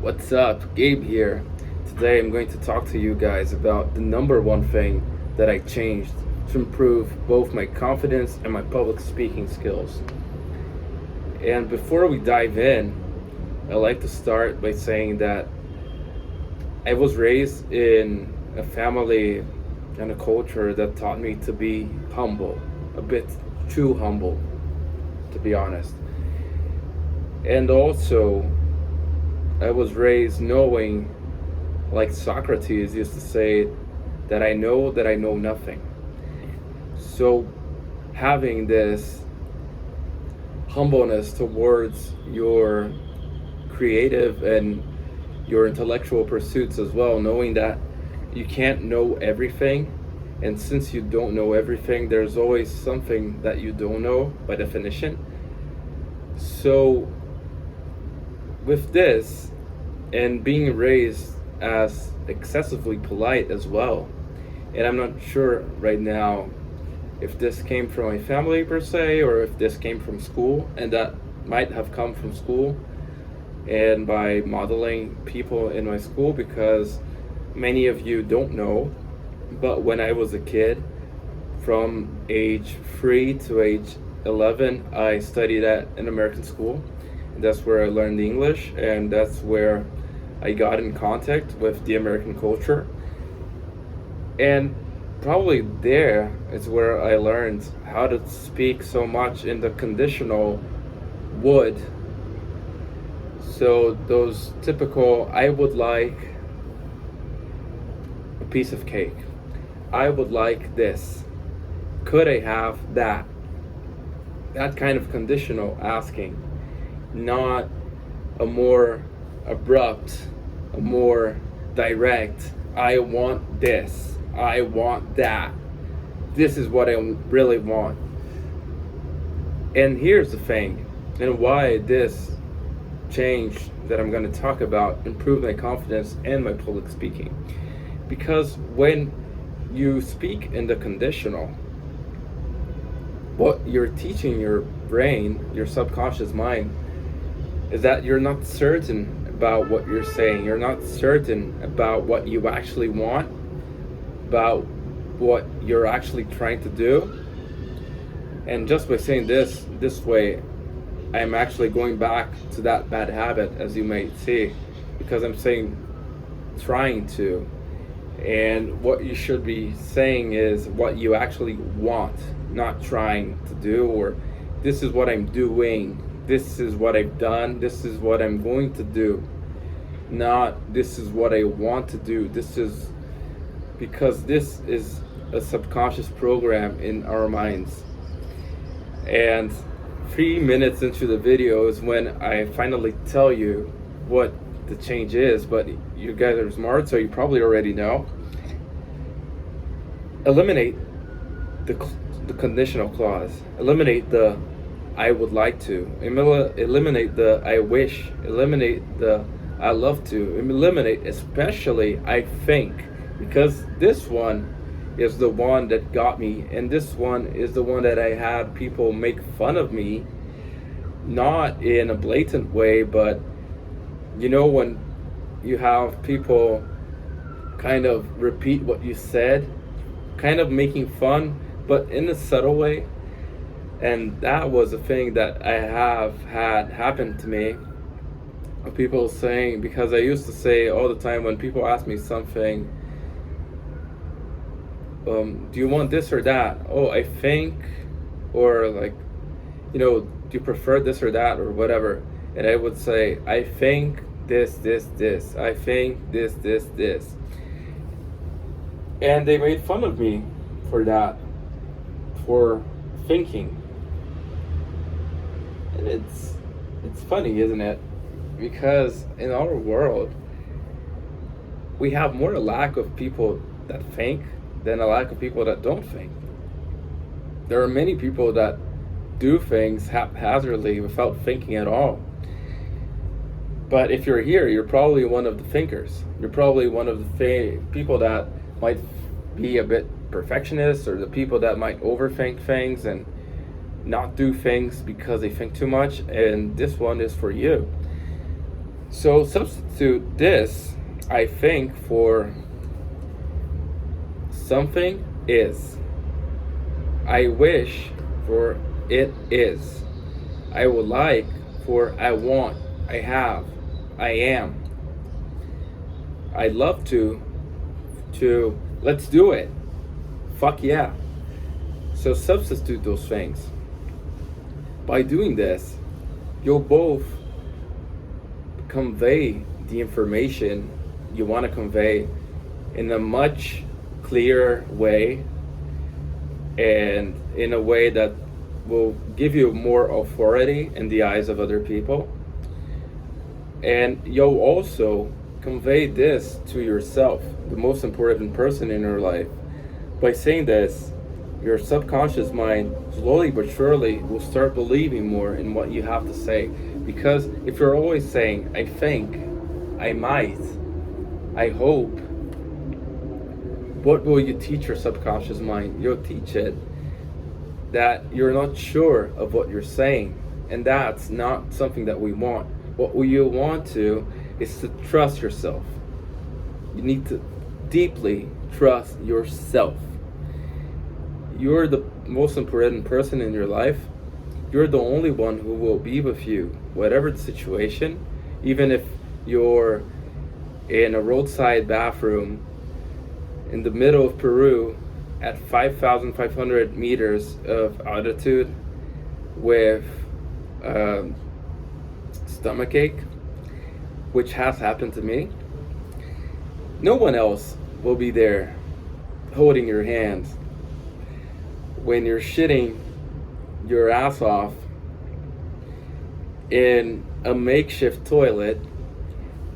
What's up? Gabe here. Today I'm going to talk to you guys about the number one thing that I changed to improve both my confidence and my public speaking skills. And before we dive in, I like to start by saying that I was raised in a family and a culture that taught me to be humble, a bit too humble, to be honest. And also, I was raised knowing, like Socrates used to say, that I know nothing. So, having this humbleness towards your creative and your intellectual pursuits as well, knowing that you can't know everything. And since you don't know everything, there's always something that you don't know by definition. So, with this, and being raised as excessively polite as well, and I'm not sure right now if this came from my family per se or if this came from school, and that might have come from school and by modeling people in my school, because many of you don't know, but when I was a kid, from age 3 to age 11, I studied at an American school. That's where I learned English, and that's where I got in contact with the American culture. And probably there is where I learned how to speak so much in the conditional would. So those typical, I would like a piece of cake. I would like this. Could I have that? That kind of conditional asking, not a more abrupt, a more direct, I want this, I want that, this is what I really want. And here's the thing, and why this change that I'm going to talk about improved my confidence and my public speaking. Because when you speak in the conditional, what you're teaching your brain, your subconscious mind, is that you're not certain about what you're saying. You're not certain about what you actually want, about what you're actually trying to do. And just by saying this way, I'm actually going back to that bad habit, as you might see, because I'm saying trying to. And what you should be saying is what you actually want, not trying to do, or this is what I'm doing, this is what I've done, this is what I'm going to do, not this is what I want to do. This is because this is a subconscious program in our minds. And 3 minutes into the video is when I finally tell you what the change is, but you guys are smart, so you probably already know. Eliminate the conditional clause. Eliminate the I would like to. Eliminate the I wish. Eliminate the I love to. Eliminate especially I think, because this one is the one that got me, and this one is the one that I had people make fun of me, not in a blatant way, but you know, when you have people kind of repeat what you said, kind of making fun, but in a subtle way. And that was a thing that I have had happen to me, of people saying, because I used to say all the time when people ask me something, do you want this or that? Oh, I think, or like, do you prefer this or that, or whatever? And I would say, I think this, I think this. And they made fun of me for that, for thinking. And it's funny, isn't it? Because in our world, we have more lack of people that think than a lack of people that don't think. There are many people that do things haphazardly without thinking at all. But if you're here, you're probably one of the thinkers. You're probably one of the people that might be a bit perfectionist, or the people that might overthink things and not do things because they think too much. And this one is for you. So substitute this, I think, for something is. I wish for it is. I would like for I want, I have, I am. I love to let's do it. Fuck yeah. So substitute those things. By doing this, you'll both convey the information you want to convey in a much clearer way, and in a way that will give you more authority in the eyes of other people. And you'll also convey this to yourself, the most important person in your life. By saying this, your subconscious mind slowly but surely will start believing more in what you have to say. Because if you're always saying, I think, I might, I hope, what will you teach your subconscious mind? You'll teach it that you're not sure of what you're saying. And that's not something that we want. What you want to is to trust yourself. You need to deeply trust yourself. You're the most important person in your life. You're the only one who will be with you, whatever the situation. Even if you're in a roadside bathroom in the middle of Peru at 5,500 meters of altitude with stomachache, which has happened to me. No one else will be there holding your hand when you're shitting your ass off in a makeshift toilet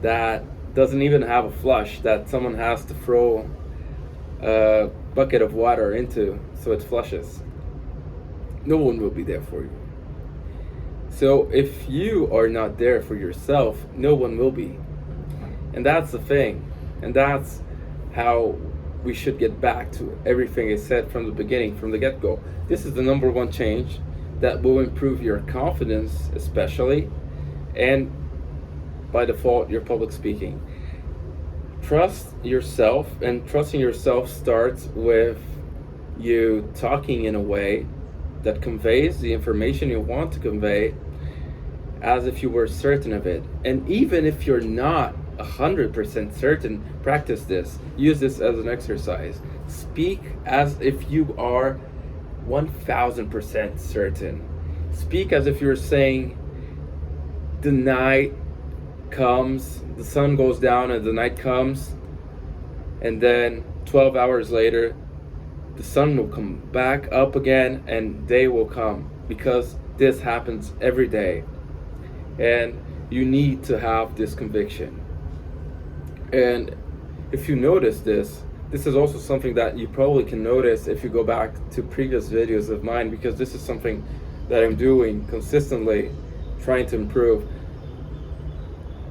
that doesn't even have a flush, that someone has to throw a bucket of water into so it flushes. No one will be there for you. So if you are not there for yourself, no one will be. And that's the thing. And that's how we should get back to everything I said from the beginning, from the get-go. This is the number one change that will improve your confidence, especially, and by default, your public speaking. Trust yourself, and trusting yourself starts with you talking in a way that conveys the information you want to convey as if you were certain of it. And even if you're not 100% certain, practice this. Use this as an exercise. Speak as if you are 1000% certain. Speak as if you're saying the night comes, the sun goes down and the night comes, and then 12 hours later the sun will come back up again and day will come, because this happens every day. And you need to have this conviction. And if you notice this is also something that you probably can notice if you go back to previous videos of mine, because this is something that I'm doing consistently, trying to improve.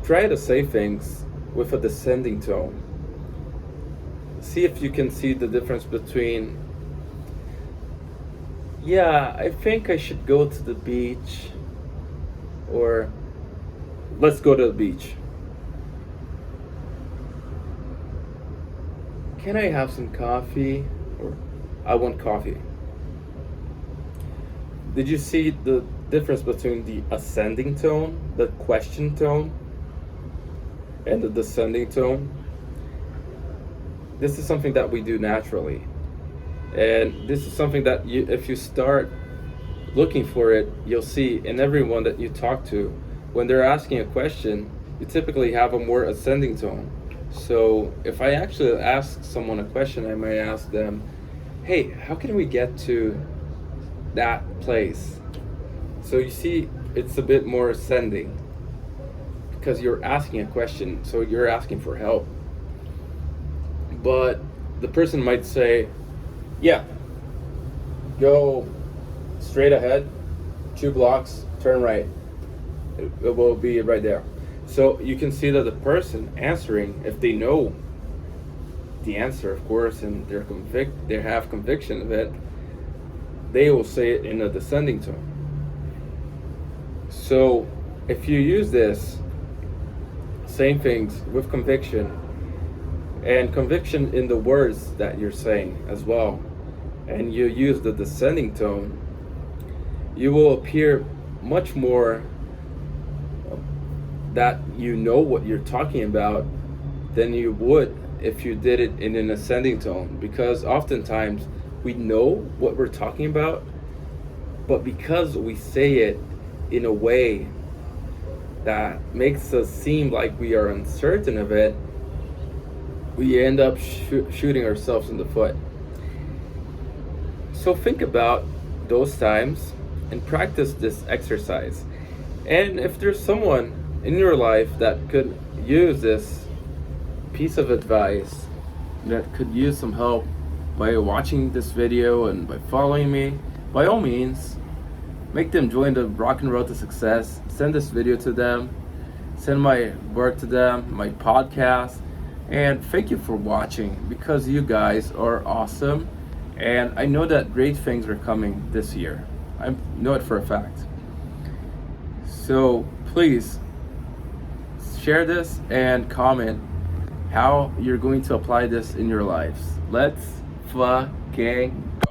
Try to say things with a descending tone. See if you can see the difference between, yeah, I think I should go to the beach, or let's go to the beach. Can I have some coffee? Or I want coffee. Did you see the difference between the ascending tone, the question tone, and the descending tone? This is something that we do naturally. And this is something that if you start looking for it, you'll see in everyone that you talk to, when they're asking a question, you typically have a more ascending tone. So if I actually ask someone a question, I might ask them, hey, how can we get to that place? So you see, it's a bit more ascending, because you're asking a question, so you're asking for help. But the person might say, yeah, go straight ahead, 2 blocks, turn right. It will be right there. So you can see that the person answering, if they know the answer, of course, and they have conviction of it, they will say it in a descending tone. So if you use this saying things with conviction, and conviction in the words that you're saying as well, and you use the descending tone, you will appear much more that you know what you're talking about than you would if you did it in an ascending tone. Because oftentimes we know what we're talking about, but because we say it in a way that makes us seem like we are uncertain of it, we end up shooting ourselves in the foot. So think about those times and practice this exercise. And if there's someone in your life that could use this piece of advice, that could use some help by watching this video and by following me, by all means, make them join the Rock and Road to Success. Send this video to them, send my work to them, my podcast, and thank you for watching, because you guys are awesome, and I know that great things are coming this year. I know it for a fact. So please share this and comment how you're going to apply this in your lives. Let's fucking go.